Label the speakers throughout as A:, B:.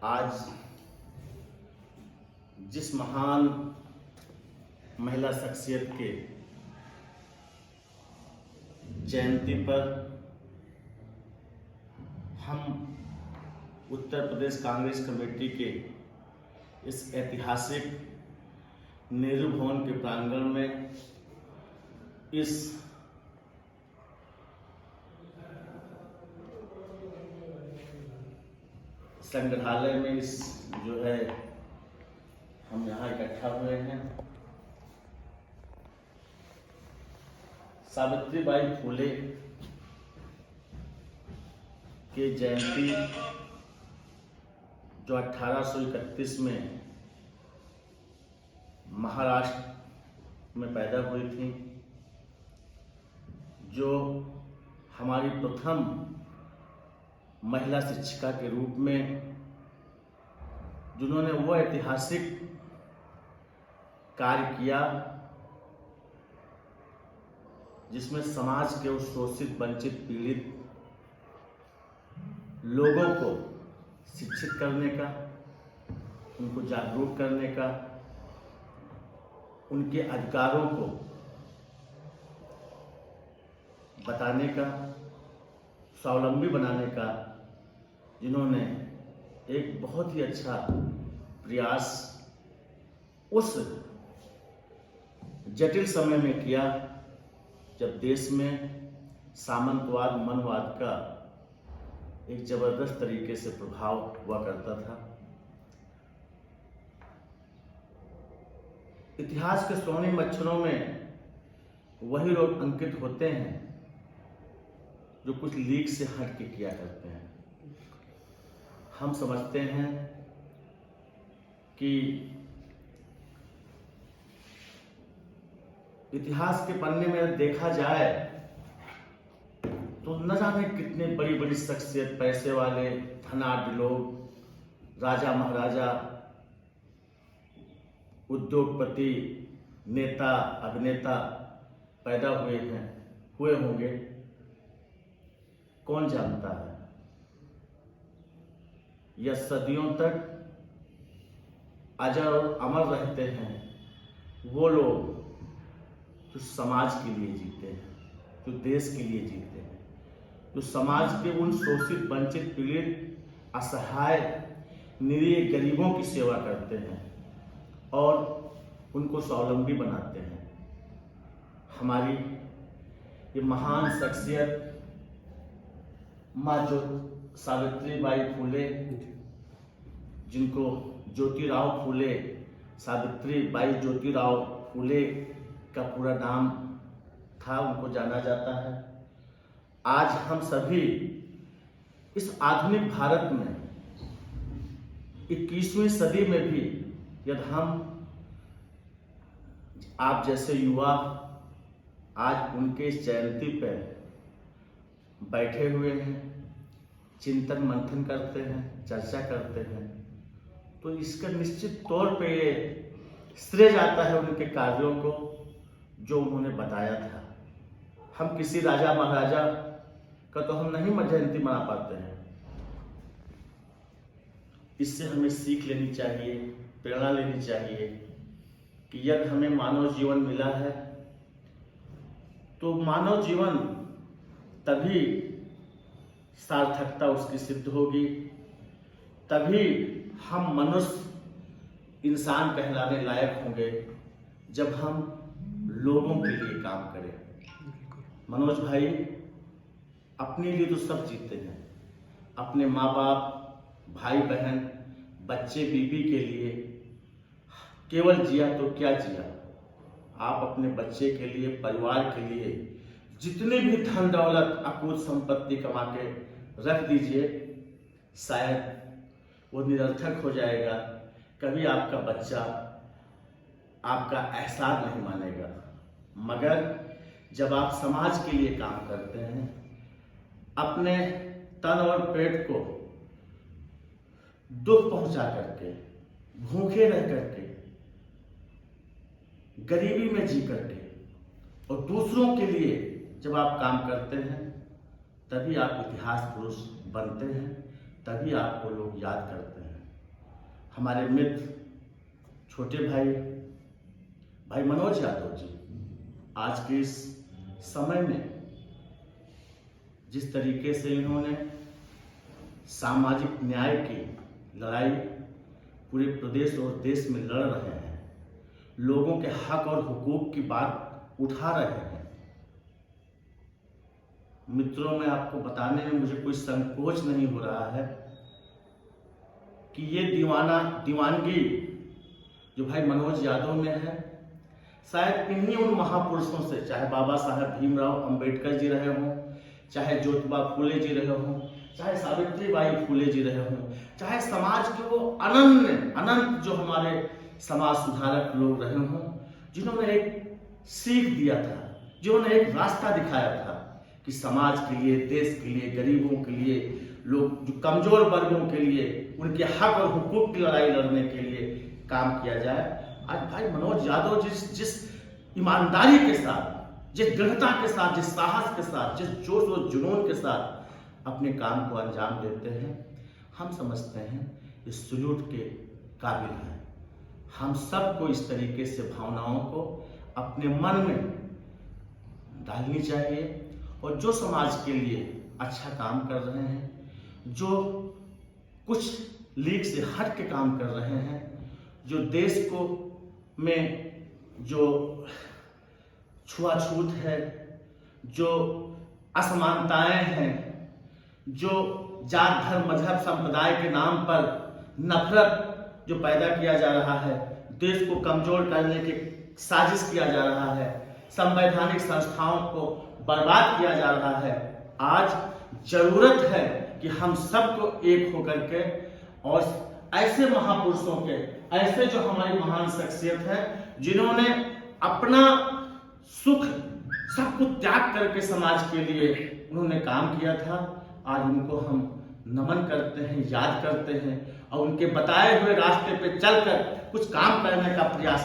A: आज जिस महान महिला शख्सियत के जयंती पर हम उत्तर प्रदेश कांग्रेस कमेटी के इस ऐतिहासिक नेहरू भवन के प्रांगण में इस संग्रहालय में इस जो है हम यहाँ इकट्ठा हुए हैं। सावित्रीबाई फुले के जयंती जो 1831 में महाराष्ट्र में पैदा हुई थी, जो हमारी प्रथम महिला शिक्षिका के रूप में जिन्होंने वो ऐतिहासिक कार्य किया जिसमें समाज के उस शोषित वंचित पीड़ित लोगों को शिक्षित करने का, उनको जागरूक करने का, उनके अधिकारों को बताने का, स्वावलंबी बनाने का जिन्होंने एक बहुत ही अच्छा प्रयास उस जटिल समय में किया जब देश में सामंतवाद मनवाद का एक जबरदस्त तरीके से प्रभाव हुआ करता था। इतिहास के स्वर्णिम अक्षरों में वही लोग अंकित होते हैं जो कुछ लीक से हट के किया करते हैं। हम समझते हैं कि इतिहास के पन्ने में देखा जाए तो न जाने कितने बड़ी बड़ी शख्सियत, पैसे वाले, धनाढ्य लोग, राजा महाराजा, उद्योगपति, नेता, अभिनेता पैदा हुए होंगे, कौन जानता है। यह सदियों तक अजर और अमर रहते हैं वो लोग जो समाज के लिए जीते हैं, जो देश के लिए जीते हैं, जो समाज के उन शोषित वंचित पीड़ित असहाय निरीह गरीबों की सेवा करते हैं और उनको स्वावलंबी बनाते हैं। हमारी ये महान शख्सियत माँ जो सावित्रीबाई फुले, जिनको ज्योतिराव फुले, सावित्रीबाई ज्योतिराव फुले का पूरा नाम था, उनको जाना जाता है। आज हम सभी इस आधुनिक भारत में 21वीं सदी में भी यदि हम आप जैसे युवा आज उनके इस जयंती पर बैठे हुए हैं, चिंतन मंथन करते हैं, चर्चा करते हैं, तो इसका निश्चित तौर पे ये श्रेय जाता है उनके कार्यों को जो उन्होंने बताया था। हम किसी राजा महाराजा का तो हम नहीं जयंती मना पाते हैं। इससे हमें सीख लेनी चाहिए, प्रेरणा लेनी चाहिए कि यदि हमें मानव जीवन मिला है तो मानव जीवन तभी सार्थकता उसकी सिद्ध होगी, तभी हम मनुष्य इंसान कहलाने लायक होंगे जब हम लोगों के लिए काम करें। मनोज भाई अपने लिए तो सब जीते हैं, अपने माँ बाप, भाई बहन, बच्चे बीबी के लिए केवल जिया तो क्या जिया। आप अपने बच्चे के लिए, परिवार के लिए जितनी भी धन दौलत अकूत संपत्ति कमा के रख दीजिए, शायद वो निरर्थक हो जाएगा। कभी आपका बच्चा आपका एहसान नहीं मानेगा। मगर जब आप समाज के लिए काम करते हैं, अपने तन और पेट को दुख पहुंचा करके, भूखे रह करके, गरीबी में जी करके और दूसरों के लिए जब आप काम करते हैं, तभी आप इतिहास पुरुष बनते हैं, तभी आपको लोग याद करते हैं। हमारे मित्र छोटे भाई मनोज यादव जी आज के इस समय में जिस तरीके से इन्होंने सामाजिक न्याय की लड़ाई पूरे प्रदेश और देश में लड़ रहे हैं, लोगों के हक और हुकूक की बात उठा रहे हैं। मित्रों, मैं आपको बताने में मुझे कोई संकोच नहीं हो रहा है कि ये दीवानगी जो भाई मनोज यादव में है, शायद इन्हीं उन महापुरुषों से, चाहे बाबा साहब भीमराव अंबेडकर जी रहे हों, चाहे ज्योतिबा फूले जी रहे हों, चाहे सावित्रीबाई फूले जी रहे हों, चाहे समाज के वो अनंत जो हमारे समाज सुधारक लोग रहे हों, जिन्होंने एक सीख दिया था, जिन्होंने एक रास्ता दिखाया था कि समाज के लिए, देश के लिए, गरीबों के लिए, लोग जो कमजोर वर्गों के लिए, उनके हक और हुकूक की लड़ाई लड़ने के लिए काम किया जाए। आज भाई मनोज यादव जिस ईमानदारी के साथ, जिस दृढ़ता के साथ, जिस साहस के साथ, जिस जोश और जुनून के साथ अपने काम को अंजाम देते हैं, हम समझते हैं इस सल्यूट के काबिल है। हम सबको इस तरीके से भावनाओं को अपने मन में डालनी चाहिए और जो समाज के लिए अच्छा काम कर रहे हैं, जो कुछ लीग से हट के काम कर रहे हैं, जो देश को में जो छुआछूत है, जो असमानताएं हैं, जो जात धर्म मजहब संप्रदाय के नाम पर नफरत जो पैदा किया जा रहा है, देश को कमजोर करने की साजिश किया जा रहा है, संवैधानिक संस्थाओं को बर्बाद किया जा रहा है, आज जरूरत है कि हम सबको एक होकर के और ऐसे महापुरुषों के, ऐसे जो हमारी महान शख्सियत है, जिन्होंने अपना सुख सब कुछ त्याग करके समाज के लिए उन्होंने काम किया था, आज उनको हम नमन करते हैं, याद करते हैं और उनके बताए हुए रास्ते पे चलकर कुछ काम करने का प्रयास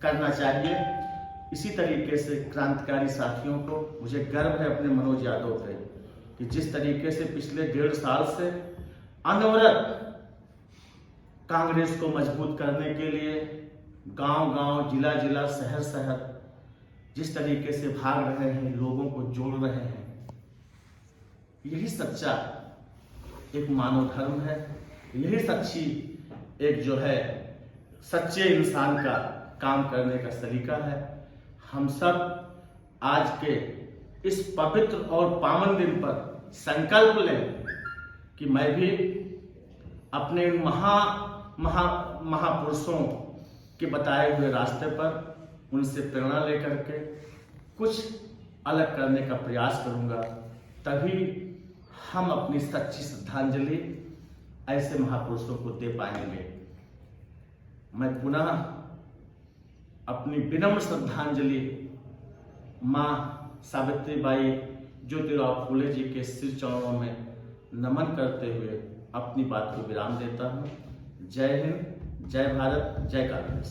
A: करना चाहिए। इसी तरीके से क्रांतिकारी साथियों को मुझे गर्व है अपने मनोज यादव पे कि जिस तरीके से पिछले 1.5 साल से अनवरत कांग्रेस को मजबूत करने के लिए गांव-गांव, जिला-जिला, शहर-शहर जिस तरीके से भाग रहे हैं, लोगों को जोड़ रहे हैं, यही सच्चा एक मानव धर्म है, यही सच्ची एक जो है सच्चे इंसान का काम करने का सलीका है। हम सब आज के इस पवित्र और पावन दिन पर संकल्प लें कि मैं भी अपने महापुरुषों के बताए हुए रास्ते पर उनसे प्रेरणा लेकर के कुछ अलग करने का प्रयास करूंगा, तभी हम अपनी सच्ची श्रद्धांजलि ऐसे महापुरुषों को दे पाएंगे। मैं पुनः अपनी विनम्र श्रद्धांजलि माँ सावित्रीबाई ज्योतिराव फूले जी के सिर चरणों में नमन करते हुए अपनी बात को विराम देता हूँ। जय हिंद, जय भारत, जय कांग्रेस।